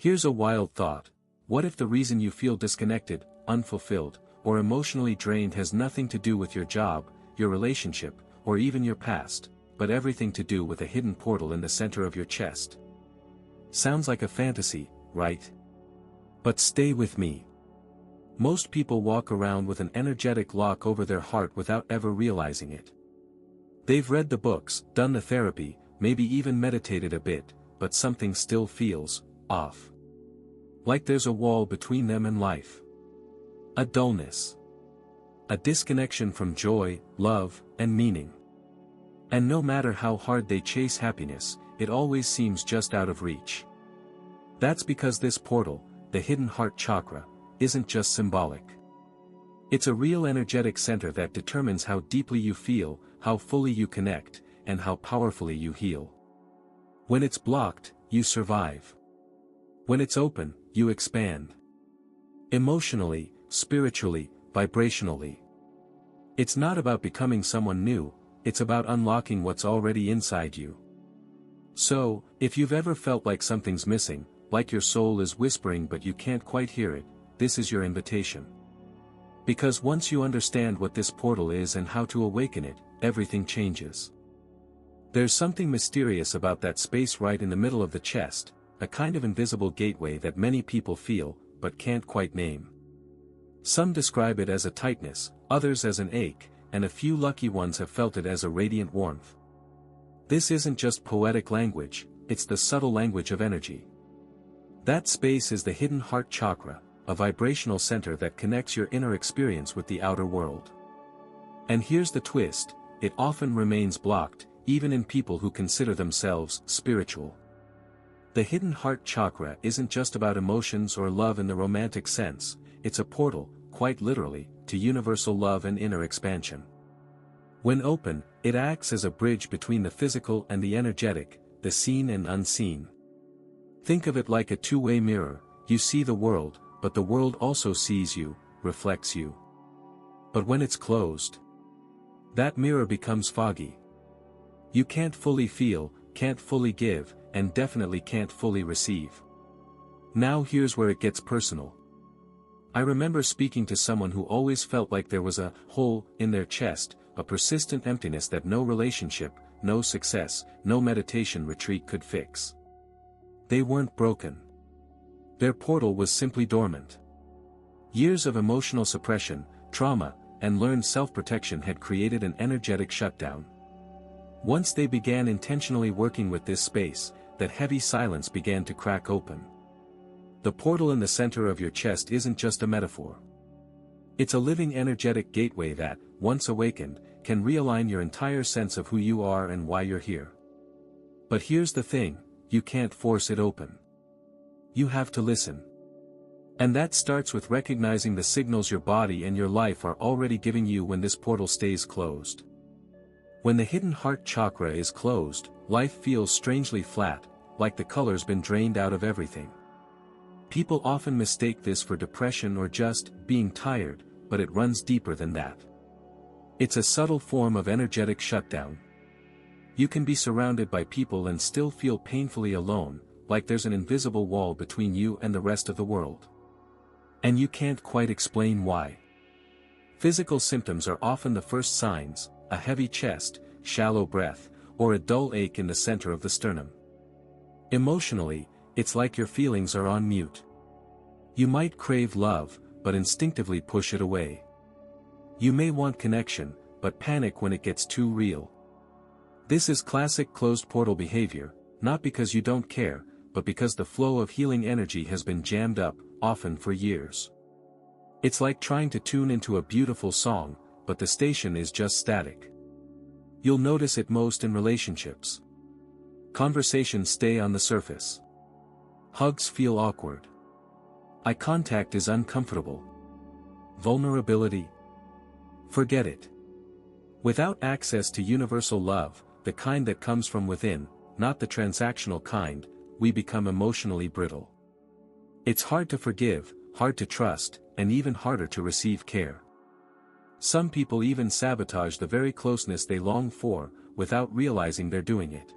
Here's a wild thought. What if the reason you feel disconnected, unfulfilled, or emotionally drained has nothing to do with your job, your relationship, or even your past, but everything to do with a hidden portal in the center of your chest? Sounds like a fantasy, right? But stay with me. Most people walk around with an energetic lock over their heart without ever realizing it. They've read the books, done the therapy, maybe even meditated a bit, but something still feels off. Like there's a wall between them and life. A dullness. A disconnection from joy, love, and meaning. And no matter how hard they chase happiness, it always seems just out of reach. That's because this portal, the hidden heart chakra, isn't just symbolic. It's a real energetic center that determines how deeply you feel, how fully you connect, and how powerfully you heal. When it's blocked, you survive. When it's open, you expand. Emotionally, spiritually, vibrationally. It's not about becoming someone new, it's about unlocking what's already inside you. So, if you've ever felt like something's missing, like your soul is whispering but you can't quite hear it, this is your invitation. Because once you understand what this portal is and how to awaken it, everything changes. There's something mysterious about that space right in the middle of the chest, a kind of invisible gateway that many people feel, but can't quite name. Some describe it as a tightness, others as an ache, and a few lucky ones have felt it as a radiant warmth. This isn't just poetic language, it's the subtle language of energy. That space is the hidden heart chakra, a vibrational center that connects your inner experience with the outer world. And here's the twist, it often remains blocked, even in people who consider themselves spiritual. The hidden heart chakra isn't just about emotions or love in the romantic sense, it's a portal, quite literally, to universal love and inner expansion. When open, it acts as a bridge between the physical and the energetic, the seen and unseen. Think of it like a two-way mirror, you see the world, but the world also sees you, reflects you. But when it's closed, that mirror becomes foggy. You can't fully feel, can't fully give, and definitely can't fully receive. Now here's where it gets personal. I remember speaking to someone who always felt like there was a hole in their chest, a persistent emptiness that no relationship, no success, no meditation retreat could fix. They weren't broken. Their portal was simply dormant. Years of emotional suppression, trauma, and learned self-protection had created an energetic shutdown. Once they began intentionally working with this space, that heavy silence began to crack open. The portal in the center of your chest isn't just a metaphor. It's a living energetic gateway that, once awakened, can realign your entire sense of who you are and why you're here. But here's the thing, you can't force it open. You have to listen. And that starts with recognizing the signals your body and your life are already giving you when this portal stays closed. When the hidden heart chakra is closed, life feels strangely flat, like the color's been drained out of everything. People often mistake this for depression or just being tired, but it runs deeper than that. It's a subtle form of energetic shutdown. You can be surrounded by people and still feel painfully alone, like there's an invisible wall between you and the rest of the world. And you can't quite explain why. Physical symptoms are often the first signs, a heavy chest, shallow breath, or a dull ache in the center of the sternum. Emotionally, it's like your feelings are on mute. You might crave love, but instinctively push it away. You may want connection, but panic when it gets too real. This is classic closed portal behavior, not because you don't care, but because the flow of healing energy has been jammed up, often for years. It's like trying to tune into a beautiful song, but the station is just static. You'll notice it most in relationships. Conversations stay on the surface. Hugs feel awkward. Eye contact is uncomfortable. Vulnerability? Forget it. Without access to universal love, the kind that comes from within, not the transactional kind, we become emotionally brittle. It's hard to forgive, hard to trust, and even harder to receive care. Some people even sabotage the very closeness they long for, without realizing they're doing it.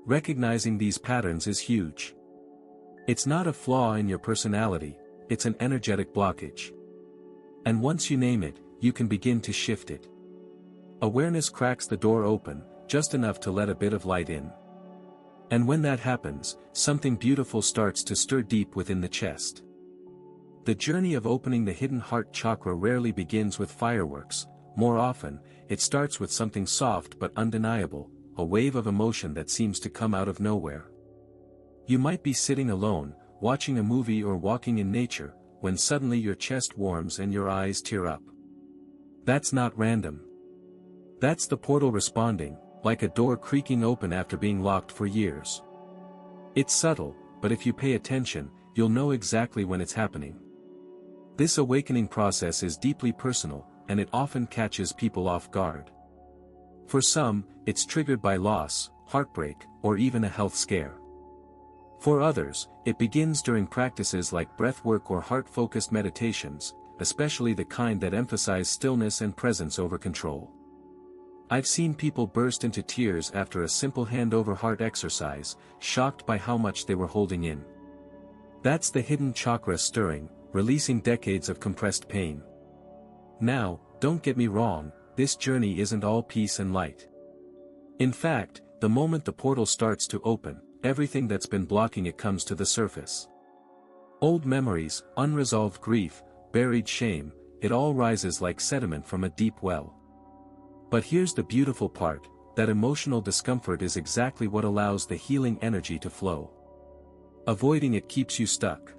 Recognizing these patterns is huge. It's not a flaw in your personality, it's an energetic blockage. And once you name it, you can begin to shift it. Awareness cracks the door open, just enough to let a bit of light in. And when that happens, something beautiful starts to stir deep within the chest. The journey of opening the hidden heart chakra rarely begins with fireworks. More often, it starts with something soft but undeniable, a wave of emotion that seems to come out of nowhere. You might be sitting alone, watching a movie or walking in nature, when suddenly your chest warms and your eyes tear up. That's not random. That's the portal responding, like a door creaking open after being locked for years. It's subtle, but if you pay attention, you'll know exactly when it's happening. This awakening process is deeply personal, and it often catches people off guard. For some, it's triggered by loss, heartbreak, or even a health scare. For others, it begins during practices like breathwork or heart-focused meditations, especially the kind that emphasize stillness and presence over control. I've seen people burst into tears after a simple hand-over-heart exercise, shocked by how much they were holding in. That's the hidden chakra stirring, releasing decades of compressed pain. Now, don't get me wrong, this journey isn't all peace and light. In fact, the moment the portal starts to open, everything that's been blocking it comes to the surface. Old memories, unresolved grief, buried shame, it all rises like sediment from a deep well. But here's the beautiful part, that emotional discomfort is exactly what allows the healing energy to flow. Avoiding it keeps you stuck.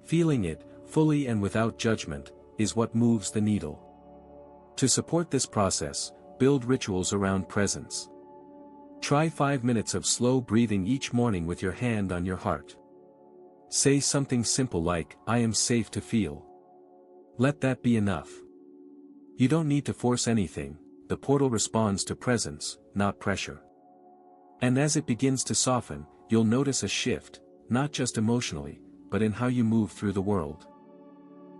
Feeling it, fully and without judgment, is what moves the needle. To support this process, build rituals around presence. Try 5 minutes of slow breathing each morning with your hand on your heart. Say something simple like, "I am safe to feel." Let that be enough. You don't need to force anything, the portal responds to presence, not pressure. And as it begins to soften, you'll notice a shift, not just emotionally, but in how you move through the world.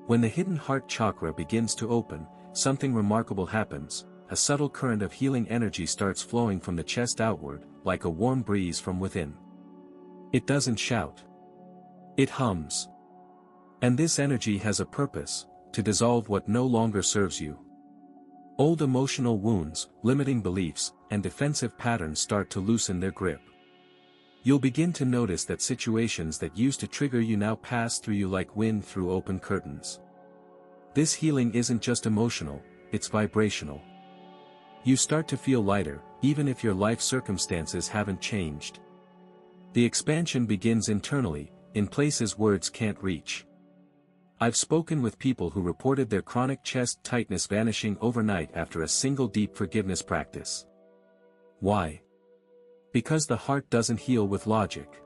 When the hidden heart chakra begins to open, something remarkable happens. A subtle current of healing energy starts flowing from the chest outward, like a warm breeze from within. It doesn't shout. It hums. And this energy has a purpose, to dissolve what no longer serves you. Old emotional wounds, limiting beliefs, and defensive patterns start to loosen their grip. You'll begin to notice that situations that used to trigger you now pass through you like wind through open curtains. This healing isn't just emotional, it's vibrational. You start to feel lighter, even if your life circumstances haven't changed. The expansion begins internally, in places words can't reach. I've spoken with people who reported their chronic chest tightness vanishing overnight after a single deep forgiveness practice. Why? Because the heart doesn't heal with logic.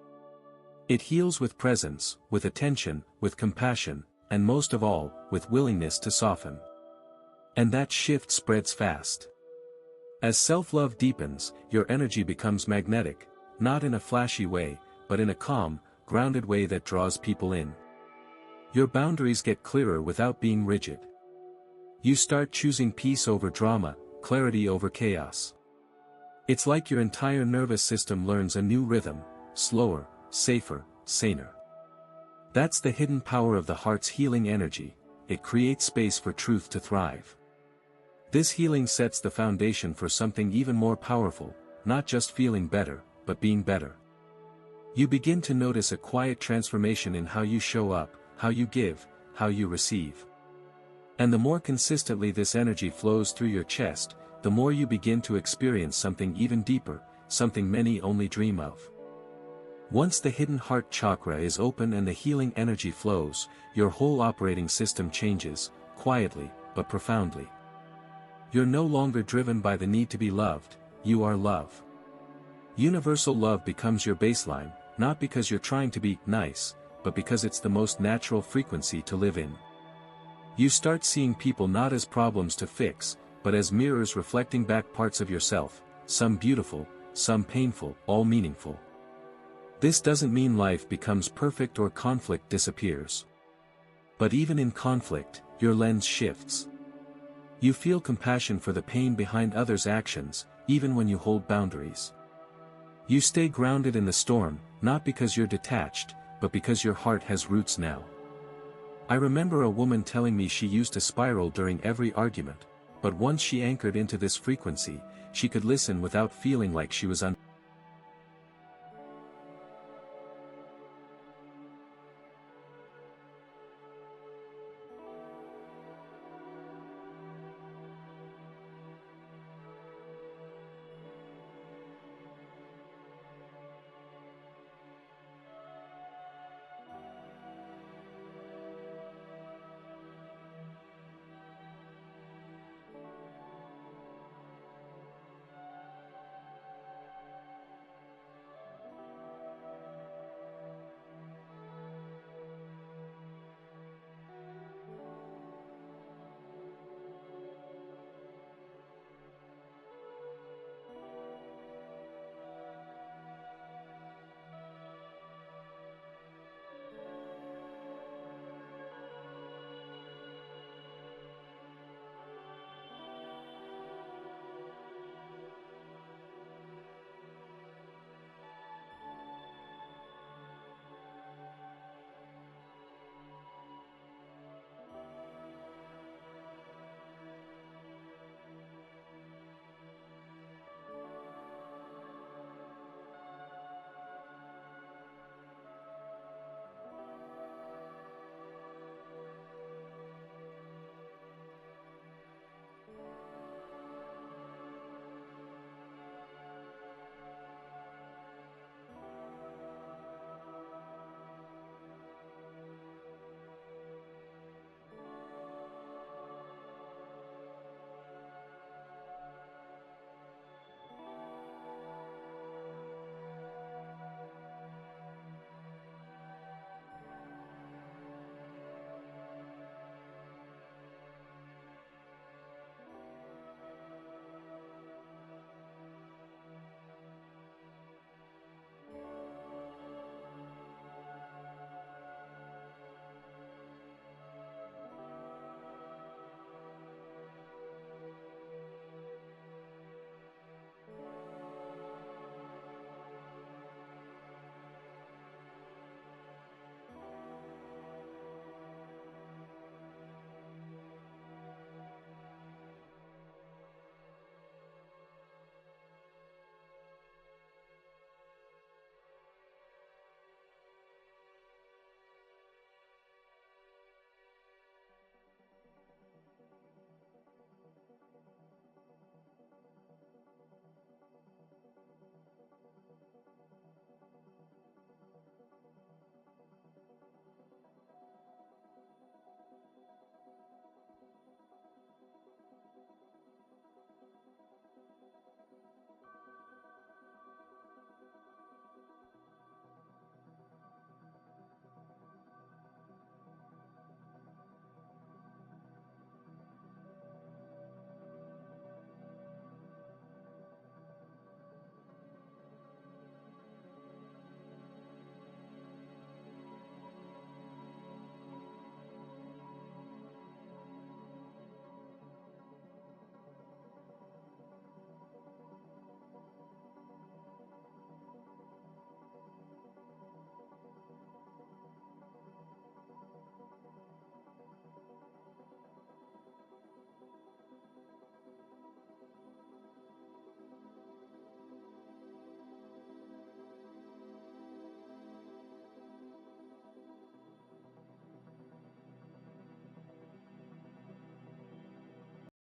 It heals with presence, with attention, with compassion, and most of all, with willingness to soften. And that shift spreads fast. As self-love deepens, your energy becomes magnetic, not in a flashy way, but in a calm, grounded way that draws people in. Your boundaries get clearer without being rigid. You start choosing peace over drama, clarity over chaos. It's like your entire nervous system learns a new rhythm, slower, safer, saner. That's the hidden power of the heart's healing energy, it creates space for truth to thrive. This healing sets the foundation for something even more powerful, not just feeling better, but being better. You begin to notice a quiet transformation in how you show up, how you give, how you receive. And the more consistently this energy flows through your chest, the more you begin to experience something even deeper, something many only dream of. Once the hidden heart chakra is open and the healing energy flows, your whole operating system changes, quietly, but profoundly. You're no longer driven by the need to be loved, you are love. Universal love becomes your baseline, not because you're trying to be nice, but because it's the most natural frequency to live in. You start seeing people not as problems to fix, but as mirrors reflecting back parts of yourself, some beautiful, some painful, all meaningful. This doesn't mean life becomes perfect or conflict disappears. But even in conflict, your lens shifts. You feel compassion for the pain behind others' actions, even when you hold boundaries. You stay grounded in the storm, not because you're detached, but because your heart has roots now. I remember a woman telling me she used to spiral during every argument, but once she anchored into this frequency, she could listen without feeling like she was